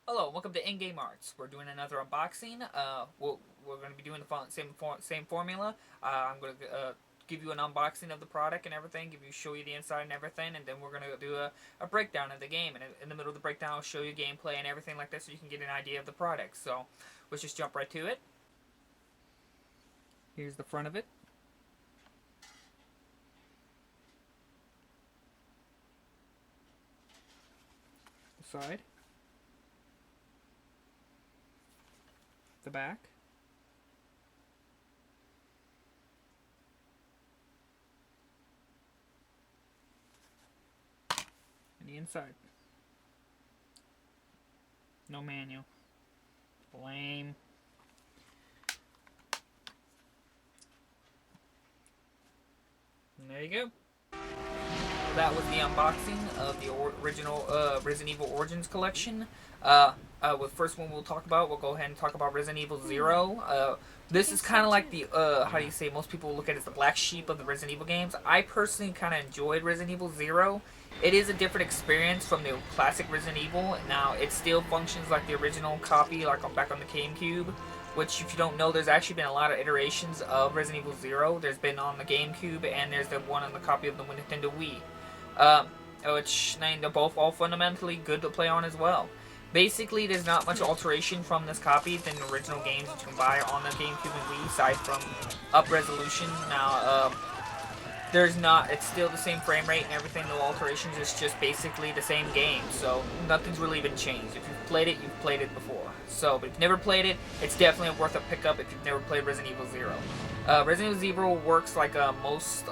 Hello, welcome to In-Game Arts. We're doing another unboxing. We're going to be doing the same formula. I'm going to give you an unboxing of the product and everything, show you the inside and everything, and then we're going to do a breakdown of the game. And in the middle of the breakdown, I'll show you gameplay and everything like that, so you can get an idea of the product. So let's just jump right to it. Here's the front of it. The side. The back. And the inside. No manual. Lame. And there you go. That was the unboxing of the original Resident Evil Origins collection. The first one we'll talk about, we'll go ahead and talk about Resident Evil Zero. This is kind of like the, how do you say, most people look at it as the black sheep of the Resident Evil games. I personally kind of enjoyed Resident Evil Zero. It is a different experience from the classic Resident Evil. Now, it still functions like the original copy, like back on the GameCube. Which, if you don't know, there's actually been a lot of iterations of Resident Evil Zero. There's been on the GameCube, and there's the one on the copy of the Nintendo Wii. Which they're both all fundamentally good to play on as well. Basically, there's not much alteration from this copy than the original games that you can buy on the GameCube and Wii, aside from up resolution. Now, there's not, it's still the same frame rate and everything, no alterations, it's just basically the same game, so nothing's really been changed. If you've played it, you've played it before. So, but if you've never played it, it's definitely worth a pickup if you've never played Resident Evil Zero. Resident Evil Zero works like most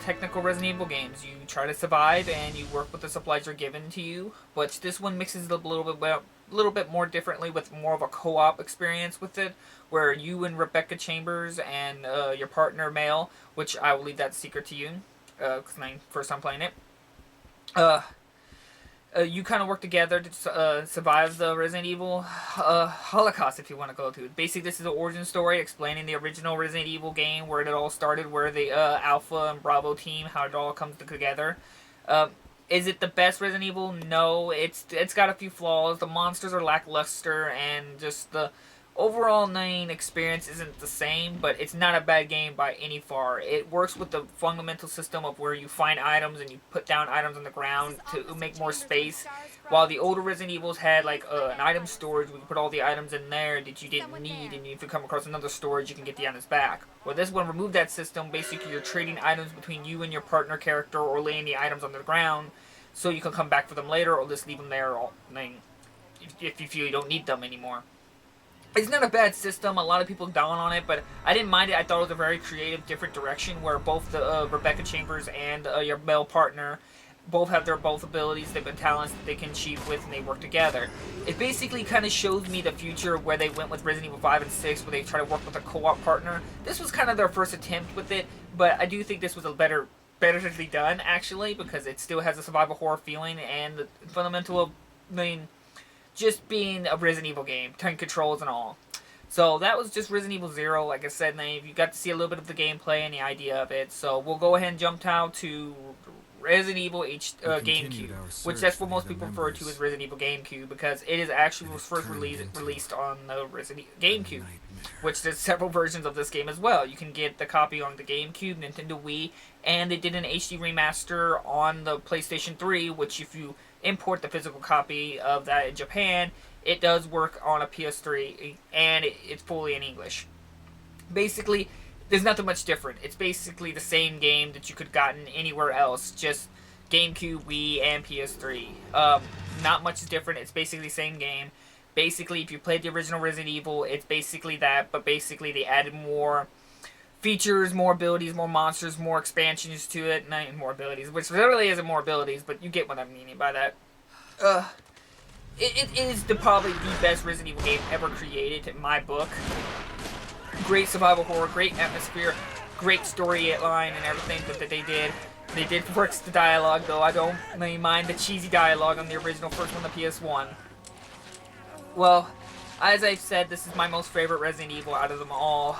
technical Resident Evil games. You try to survive and you work with the supplies that are given to you, but this one mixes it a little bit more differently with more of a co-op experience with it, where you and Rebecca Chambers and your partner Male, which I will leave that secret to you, because my first time playing it. You kind of work together to survive the Resident Evil Holocaust, if you want to go to. Basically, this is an origin story explaining the original Resident Evil game, where it all started, where the Alpha and Bravo team, how it all comes together. Is it the best Resident Evil? No, it's got a few flaws. The monsters are lackluster, and just the overall main experience isn't the same, but it's not a bad game by any far. It works with the fundamental system of where you find items and you put down items on the ground to make more space. While the older Resident Evils had like an item storage where you put all the items in there that you didn't need, and if you come across another storage, you can get the items back. Well, this one removed that system. Basically, you're trading items between you and your partner character, or laying the items on the ground, so you can come back for them later, or just leave them there if you feel you don't need them anymore. It's not a bad system. A lot of people down on it, but I didn't mind it. I thought it was a very creative, different direction where both the Rebecca Chambers and your male partner both have their both abilities, they've been talents that they can achieve with, and they work together. It basically kind of shows me the future where they went with Resident Evil 5 and 6, where they try to work with a co-op partner. This was kind of their first attempt with it, but I do think this was a betterly done, actually, because it still has a survival horror feeling and the fundamental of, just being a Resident Evil game, 10 controls and all. So that was just Resident Evil Zero. Like I said, you got to see a little bit of the gameplay and the idea of it. So we'll go ahead and jump now to Resident Evil GameCube, which that's what most people refer to as Resident Evil GameCube, because it is actually was first released on the Resident GameCube, which there's several versions of this game as well. You can get the copy on the GameCube, Nintendo Wii, and they did an HD remaster on the PlayStation 3, which if you import the physical copy of that in Japan, it does work on a PS3, and it's fully in English. Basically, there's nothing much different. It's basically the same game that you could have gotten anywhere else, just GameCube, Wii, and PS3. Not much is different. It's basically the same game. Basically, if you played the original Resident Evil, it's basically that, but basically they added more features, more abilities, more monsters, more expansions to it, not more abilities, which literally isn't more abilities, but you get what I'm meaning by that. It is probably the best Resident Evil game ever created in my book. Great survival horror, great atmosphere, great storyline and everything that they did. They did fix the dialogue, though. I don't mind the cheesy dialogue on the original first one, the PS1. Well, as I've said, this is my most favorite Resident Evil out of them all.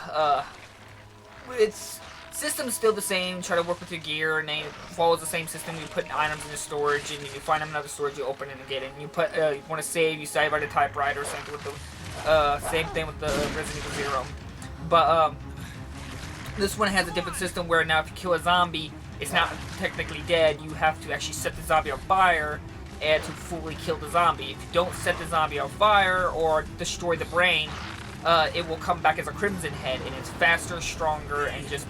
It's System's still the same. Try to work with your gear, and then it follows the same system. You put items in the storage, and you find them in another storage, you open it and get it. And you put, you want to save, you save by the typewriter. Same thing with the Resident Evil 0. But this one has a different system where now if you kill a zombie, it's not technically dead. You have to actually set the zombie on fire and to fully kill the zombie. If you don't set the zombie on fire or destroy the brain, it will come back as a Crimson Head, and it's faster, stronger, and just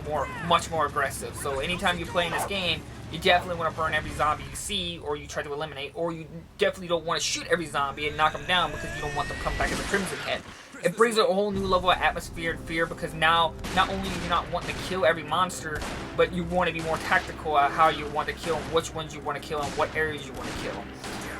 much more aggressive. So anytime you play in this game, you definitely want to burn every zombie you see, or you try to eliminate, or you definitely don't want to shoot every zombie and knock them down because you don't want them to come back as a Crimson Head. It brings a whole new level of atmosphere and fear because now, not only are you not wanting to kill every monster, but you want to be more tactical at how you want to kill them, which ones you want to kill, and what areas you want to kill.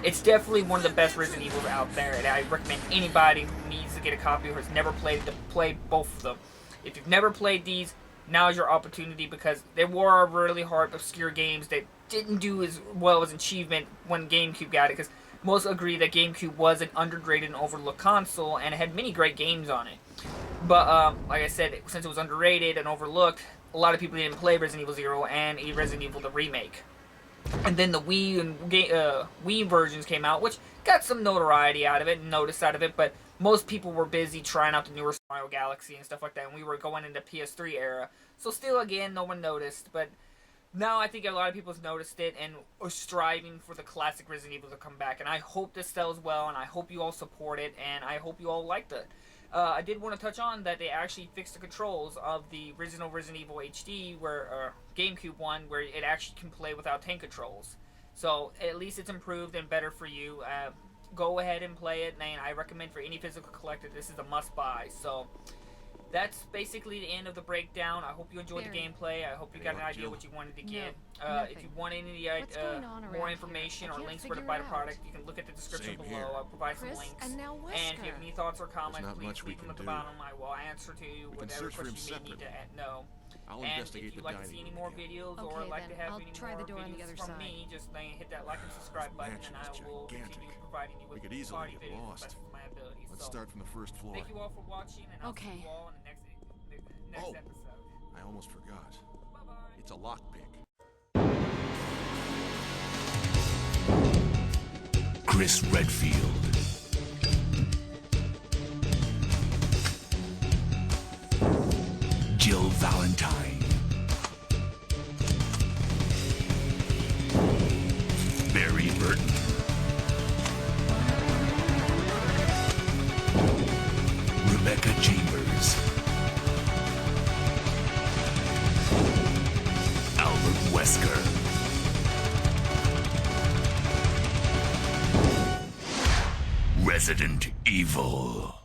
It's definitely one of the best Resident Evils out there, and I recommend anybody who needs to get a copy or has never played to play both of them. If you've never played these, now is your opportunity because there were really hard, obscure games that didn't do as well as Achievement when GameCube got it, because most agree that GameCube was an underrated and overlooked console, and it had many great games on it. But, like I said, since it was underrated and overlooked, a lot of people didn't play Resident Evil 0 and Resident Evil the Remake. And then the Wii and Wii versions came out, which got some notoriety out of it, and notice out of it, but most people were busy trying out the newer Mario Galaxy and stuff like that, and we were going into PS3 era. So still, again, no one noticed, but now I think a lot of people have noticed it and are striving for the classic Resident Evil to come back. And I hope this sells well, and I hope you all support it, and I hope you all liked it. I did want to touch on that they actually fixed the controls of the original Resident Evil HD, where GameCube one, where it actually can play without tank controls. So at least it's improved and better for you. Go ahead and play it, and I recommend for any physical collector, this is a must-buy. So that's basically the end of the breakdown. I hope you enjoyed the gameplay. I hope you got an idea what you wanted to get. If you want any more information or links where to buy the product, you can look at the description below. I'll provide some links. And if you have any thoughts or comments, please leave them at the bottom. I will answer to you whatever question you may need to know. And if you'd like to see any more videos or like to have any more videos from me, just hit that like and subscribe button, and I will continue providing you with quality videos as best as my abilities. Let's start from the first floor. Thank you all for watching, and I'll see you all in the next episode. I almost forgot. Bye-bye. It's a lockpick. Chris Redfield. Jill Valentine. Barry Burton. Rebecca Chambers. Albert Wesker. Resident Evil.